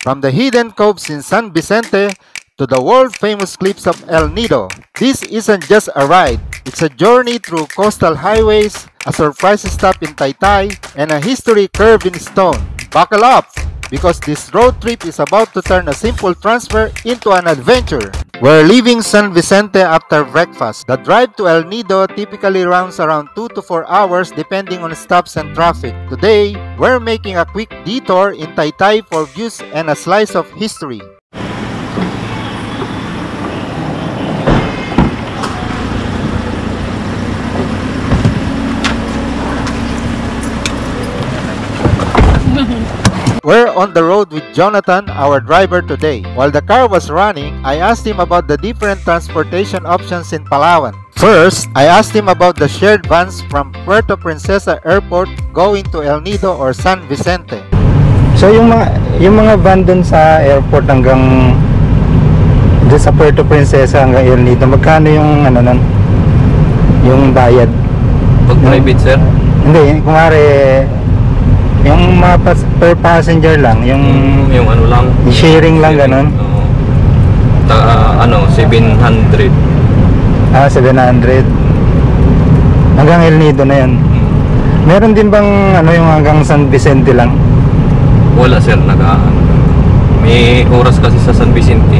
From the hidden coves in San Vicente to the world-famous cliffs of El Nido, this isn't just a ride. It's a journey through coastal highways, a surprise stop in Taytay, and a history carved in stone. Buckle up, because this road trip is about to turn a simple transfer into an adventure. We're leaving San Vicente after breakfast. The drive to El Nido typically runs around 2 to 4 hours depending on stops and traffic. Today, we're making a quick detour in Taytay for views and a slice of history. We're on the road with Jonathan, our driver today. While the car was running, I asked him about the different transportation options in Palawan. First, I asked him about the shared vans from Puerto Princesa Airport going to El Nido or San Vicente. So yung mga van dun sa airport hanggang dun sa Puerto Princesa hanggang El Nido, magkano yung yung bayad? Pag private, sir? Hindi, kumare yung mga per passenger lang, yung ano lang, sharing lang, ganun. 700. 700 hanggang El Nido na yan. Meron din bang yung hanggang San Vicente lang? Wala, sir, may oras kasi sa San Vicente.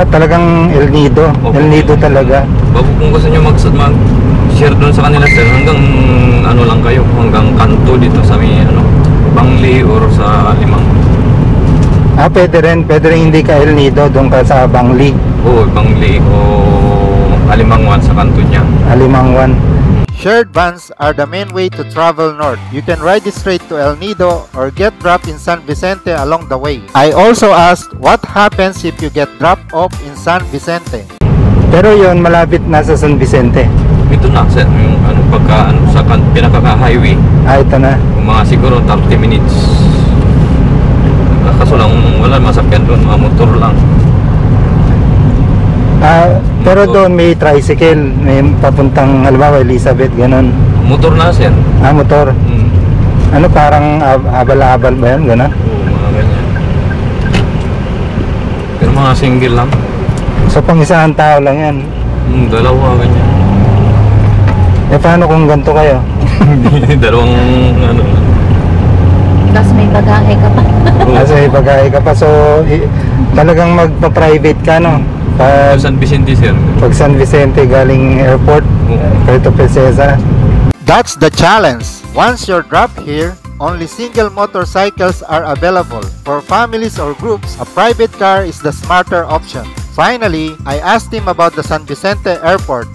Talagang El Nido. Okay. El Nido talaga. Bago kung gusto nyo mag-share doon sa kanila, sir, hanggang lang kayo, hanggang kanto dito sa may Bangli or sa Limang. Pwede rin hindi ka El Nido, doon ka sa Bangli. Oo, Bangli o Alimangwan sa kanto niya. Alimangwan. Shared vans are the main way to travel north. You can ride it straight to El Nido or get dropped in San Vicente along the way. I also asked what happens if you get dropped off in San Vicente. Pero yon malapit na sa San Vicente. Ito na, sir, yung sa pinaka-highway. Ito na. Yung mga siguro 30 minutes. Kaso lang wala masakyan doon, mga motor lang. Pero doon may tricycle, may papuntang halimbawa Elizabeth, ganun. Motor na, sir. Motor. Parang abal-abal ba yan, ganun? Oo, mga ganyan. Pero mga single lang. So pang isang tao lang yan? Dalawa, ganyan. Paano kung ganito kayo? Dalawang Tapos may bagahe ka pa. Kasi may bagahe ka pa. So talagang magpa-private ka, no? San Vicente, sir. Pag San Vicente galing airport, Puerto Princesa. That's the challenge. Once you're dropped here, only single motorcycles are available. For families or groups, a private car is the smarter option. Finally, I asked him about the San Vicente Airport.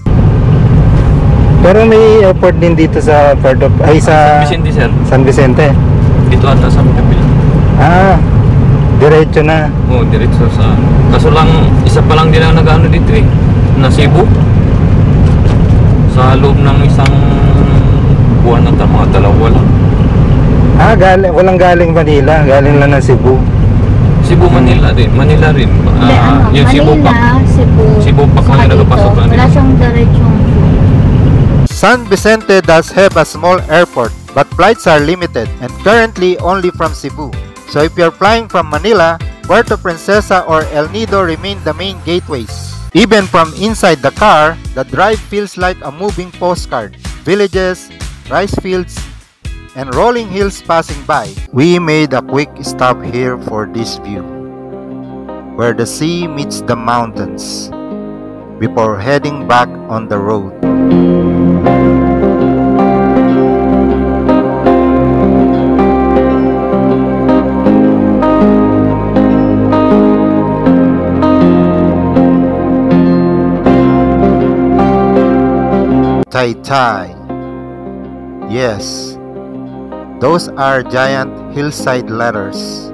Pero may airport din dito sa San Vicente, sir. San Vicente. Dito ata sa Kapil. Diretso na. Oo, diretso sa... Kaso lang, isa pa lang din ang nag-ano dito na Cebu. Sa loob ng isang buwan na mga dalawa lang. Walang galing Manila, galing lang ng Cebu. Cebu, Manila din. Manila rin. Yung Cebu Manila, Cebu Pac lang nagpasok lang din. Wala siyang diretsong. San Vicente does have a small airport, but flights are limited and currently only from Cebu. So if you're flying from Manila, Puerto Princesa or El Nido remain the main gateways. Even from inside the car, the drive feels like a moving postcard. Villages, rice fields, and rolling hills passing by. We made a quick stop here for this view, where the sea meets the mountains, before heading back on the road. Taytay. Yes, those are giant hillside letters,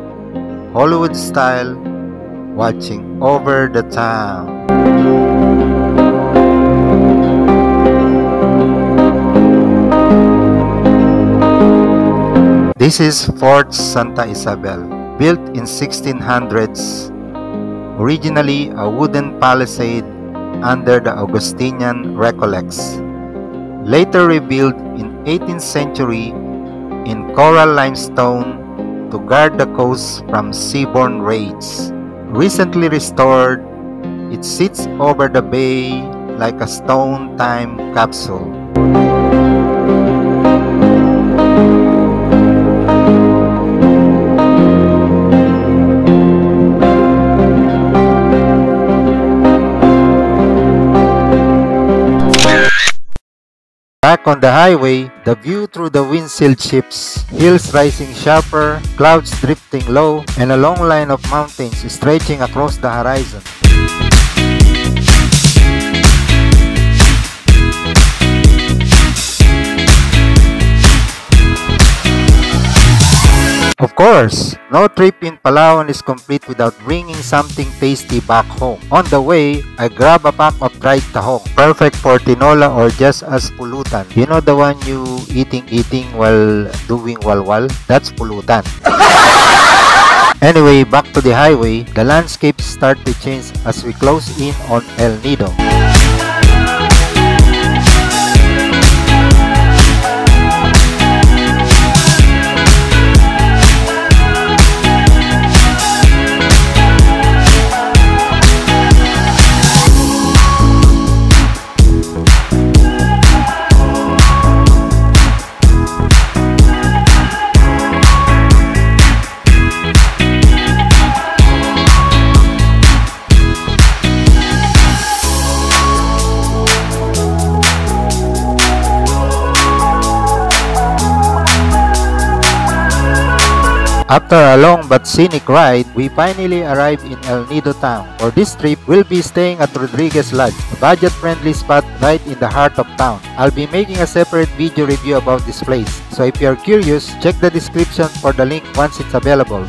Hollywood style, watching over the town. This is Fort Santa Isabel, built in 1600s, originally a wooden palisade under the Augustinian Recollects, later rebuilt in 18th century in coral limestone to guard the coast from seaborne raids. Recently restored, it sits over the bay like a stone time capsule. Back on the highway, the view through the windshield shifts, hills rising sharper, clouds drifting low, and a long line of mountains stretching across the horizon. Of course, no trip in Palawan is complete without bringing something tasty back home. On the way, I grab a pack of dried tahong, perfect for tinola or just as pulutan. You know the one you eating while doing walwal? That's pulutan. Anyway, back to the highway, the landscapes start to change as we close in on El Nido. After a long but scenic ride, we finally arrived in El Nido town. For this trip, we'll be staying at Rodriguez Lodge, a budget-friendly spot right in the heart of town. I'll be making a separate video review about this place, so if you're curious, check the description for the link once it's available.